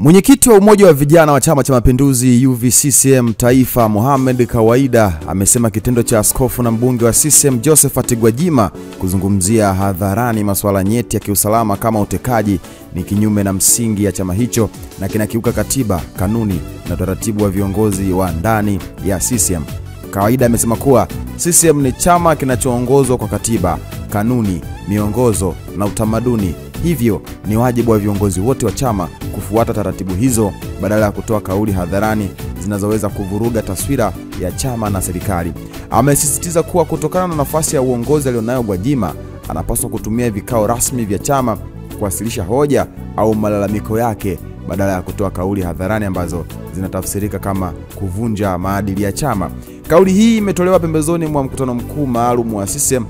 Mwenyekiti wa umoja wa vijana wa Chama cha Mapinduzi UVCCM Taifa Mohamed Kawaida amesema kitendo cha askofu na mbunge wa CCM Josephat Gwajima kuzungumzia hadharani masuala nyeti ya kiusalama kama utekaji ni kinyume na msingi ya chama hicho na kinakiuka katiba, kanuni na taratibu wa viongozi wa ndani ya CCM. Kawaida amesema kuwa CCM ni chama kinachoongozwa kwa katiba, kanuni, miongozo na utamaduni. Hivyo ni wajibu wa viongozi wote wa chama kufuata taratibu hizo badala ya kutoa kauli hadharani zinazoweza kuvuruga taswira ya chama na serikali. Amesisitiza kuwa kutokana na nafasi ya uongozi alionayo Gwajima, anapaswa kutumia vikao rasmi vya chama kuwasilisha hoja au malalamiko yake badala ya kutoa kauli hadharani ambazo zinatafsirika kama kuvunja maadili ya chama. Kauli hii imetolewa pembezoni mwa mkutano mkuu maalum wa CCM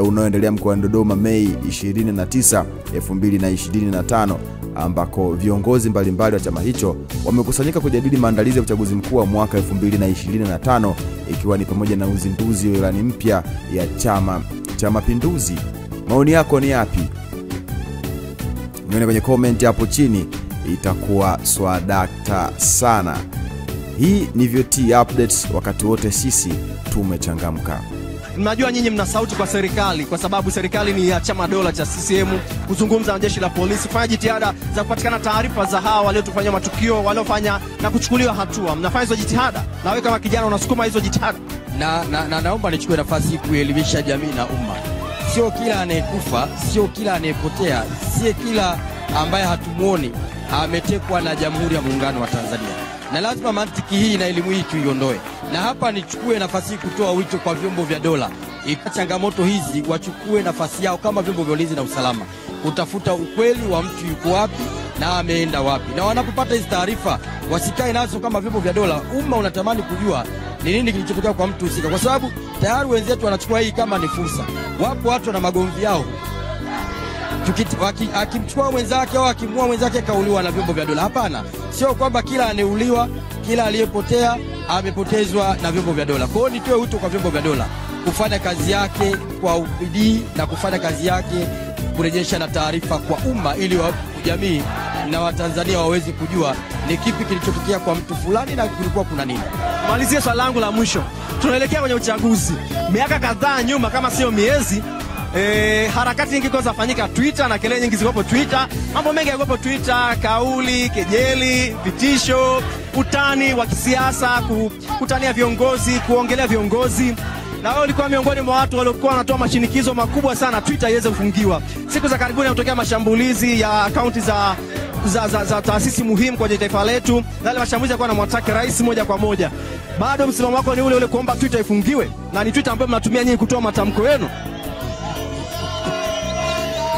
unaoendelea mkoani Dodoma Mei 29, 2025 ambako viongozi mbalimbali wa chama hicho wamekusanyika kujadili maandalizi ya uchaguzi mkuu wa mwaka 2025 ikiwa ni pamoja na uzinduzi wa ilani mpya ya Chama cha Mapinduzi. Maoni yako ni yapi? Nione kwenye comment hapo chini, itakuwa swadakta sana. Hii ni VOT Updates, wakati wote sisi tumechangamka. Mnajua nyinyi mna sauti kwa serikali kwa sababu serikali ni ya chama dola cha CCM, kuzungumza na jeshi la polisi, kufanya jitihada za kupatikana taarifa za hawa waliotufanyia matukio, waliofanya na kuchukuliwa hatua. Mnafanya hizo jitihada? Na wewe kama kijana unasukuma hizo jitihada? Naomba nichukue nafasi kuelimisha jamii na umma. Sio kila anayekufa, sio kila anayepotea, sio kila ambaye hatumuoni ametekwa na Jamhuri ya Muungano wa Tanzania. Na lazima mantiki hii na elimu hii tuiondoe. Na hapa nichukue nafasi kutoa wito kwa vyombo vya dola. Changamoto hizi wachukue nafasi yao kama vyombo vya ulinzi na usalama, kutafuta ukweli wa mtu yuko wapi na ameenda wapi. Na wanapopata hizi taarifa wasikae nazo kama vyombo vya dola. Umma unatamani kujua ni nini kilichotokea kwa mtu husika, kwa sababu tayari wenzetu wanachukua hii kama ni fursa. Wapo watu na magomvi yao, akimchukua mwenzake au akimua mwenzake kauliwa na vyombo vya dola. Hapana, sio kwamba kila aneuliwa, kila aliyepotea amepotezwa na vyombo vya dola. Kwa hiyo nitoe wito kwa vyombo vya dola kufanya kazi yake kwa bidii na kufanya kazi yake kurejesha na taarifa kwa umma, ili jamii na Watanzania waweze kujua ni kipi kilichotokea kwa mtu fulani na kulikuwa kuna nini. Malizie swali langu la mwisho. Tunaelekea kwenye uchaguzi. Miaka kadhaa nyuma, kama sio miezi, harakati nyingi zafanyika Twitter na kelele nyingi zikopo Twitter. Mambo mengi yako Twitter, kauli, kejeli, vitisho, utani wa kisiasa, kutania viongozi, kuongelea viongozi. Na wao walikuwa miongoni mwa watu waliokuwa wanatoa mashinikizo makubwa sana Twitter iweze kufungiwa. Siku za karibuni kutokea mashambulizi ya akaunti za taasisi muhimu kwa taifa letu. Wale mashambulizi yalikuwa yanamwataki rais moja kwa moja. Bado msimamo wako ni ule ule kuomba Twitter ifungiwe? Na ni Twitter ambayo mnatumia nyinyi kutoa matamko yenu?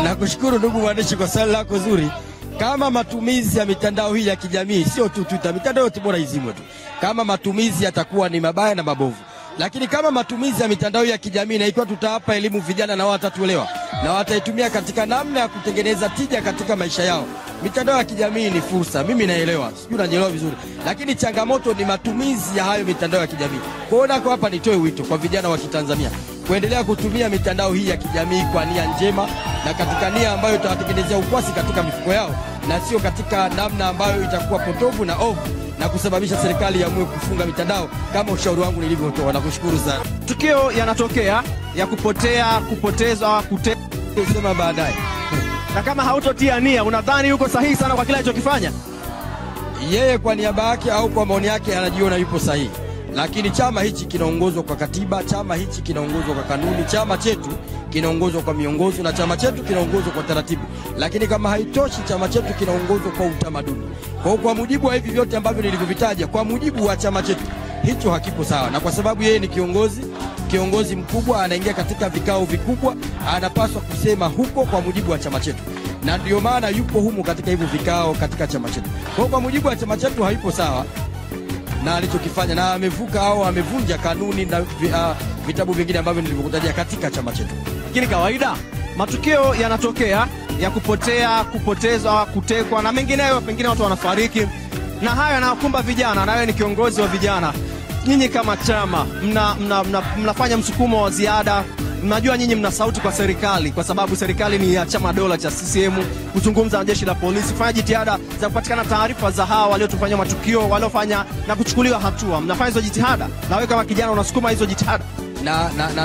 Nakushukuru ndugu mwandishi kwa swali lako zuri. Kama matumizi ya mitandao hii ya kijamii, sio tu Twitter, mitandao yote bora izimwe tu kama matumizi yatakuwa ni mabaya na mabovu. Lakini kama matumizi ya mitandao ya kijamii, na ikiwa tutawapa elimu vijana na wao watatuelewa na wataitumia katika namna ya kutengeneza tija katika maisha yao. Mitandao ya kijamii ni fursa, mimi naelewa, sijui unanielewa vizuri, lakini changamoto ni matumizi ya hayo mitandao ya kijamii. Kwa hiyo hapa nitoe wito kwa vijana wa Kitanzania kuendelea kutumia mitandao hii ya kijamii kwa nia njema na katika nia ambayo itawatengenezea ukwasi katika mifuko yao, na sio katika namna ambayo itakuwa potovu na ovu na kusababisha serikali iamue kufunga mitandao kama ushauri wangu nilivyotoa. Nakushukuru sana. Tukio yanatokea ya kupotezwa, kusema baadaye. Na kama hautotia nia, unadhani yuko sahihi sana kwa kila alichokifanya? Yeye kwa niaba yake au kwa maoni yake anajiona yupo sahihi. Lakini chama hichi kinaongozwa kwa katiba, chama hichi kinaongozwa kwa kanuni, chama chetu kinaongozwa kwa miongozo, na chama chetu kinaongozwa kwa taratibu. Lakini kama haitoshi, chama chetu kinaongozwa kwa utamaduni. Kwa mujibu wa hivi vyote ambavyo nilivyovitaja, kwa mujibu wa chama chetu, hicho hakipo sawa. Na kwa sababu yeye ni kiongozi mkubwa, anaingia katika vikao vikubwa, anapaswa kusema huko kwa mujibu wa chama chetu. Na ndio maana yupo humu katika hivyo vikao katika chama chetu. Kwa mujibu wa chama chetu haipo sawa na alichokifanya, na amevuka au amevunja kanuni na vitabu vingine ambavyo nilivyokutajia katika chama chetu. Lakini kawaida matukio yanatokea ya kupotezwa, kutekwa na mengineyo, pengine watu wanafariki, na haya yanakumba vijana, na wewe ni kiongozi wa vijana. Nyinyi kama chama mnafanya msukumo wa ziada, Mnajua nyinyi mna sauti kwa serikali, kwa sababu serikali ni ya chama dola cha CCM, kuzungumza na jeshi la polisi, kufanya jitihada za kupatikana taarifa za hawa waliotufanyia matukio, waliofanya na kuchukuliwa hatua. Mnafanya hizo jitihada? Na wewe kama kijana unasukuma hizo jitihada?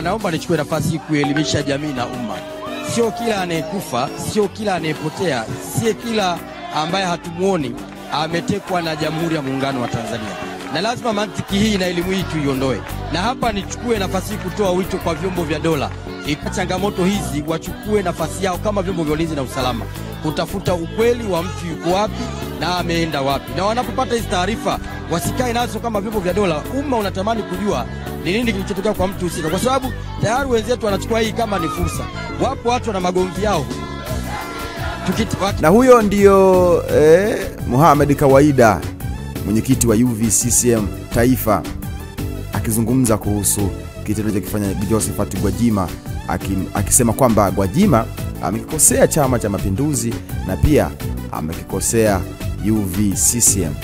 Naomba nichukue nafasi hii kuelimisha jamii na umma. Sio kila anayekufa, sio kila anayepotea, sio kila ambaye hatumuoni ametekwa na Jamhuri ya Muungano wa Tanzania. Na lazima mantiki hii na elimu hii tuiondoe. Na hapa nichukue nafasi hii kutoa wito kwa vyombo vya dola. Changamoto hizi wachukue nafasi yao kama vyombo vya ulinzi na usalama, kutafuta ukweli wa mtu yuko wapi na ameenda wapi. Na wanapopata hizi taarifa wasikae nazo kama vyombo vya dola. Umma unatamani kujua ni nini kilichotokea kwa mtu husika, kwa sababu tayari wenzetu wanachukua hii kama ni fursa. Wapo watu na magomvi yao. Na huyo ndio Mohamed Kawaida, mwenyekiti wa UVCCM Taifa, akizungumza kuhusu kitendo cha kufanya Josephat Gwajima, akisema kwamba Gwajima amekikosea Chama cha Mapinduzi na pia amekikosea UVCCM.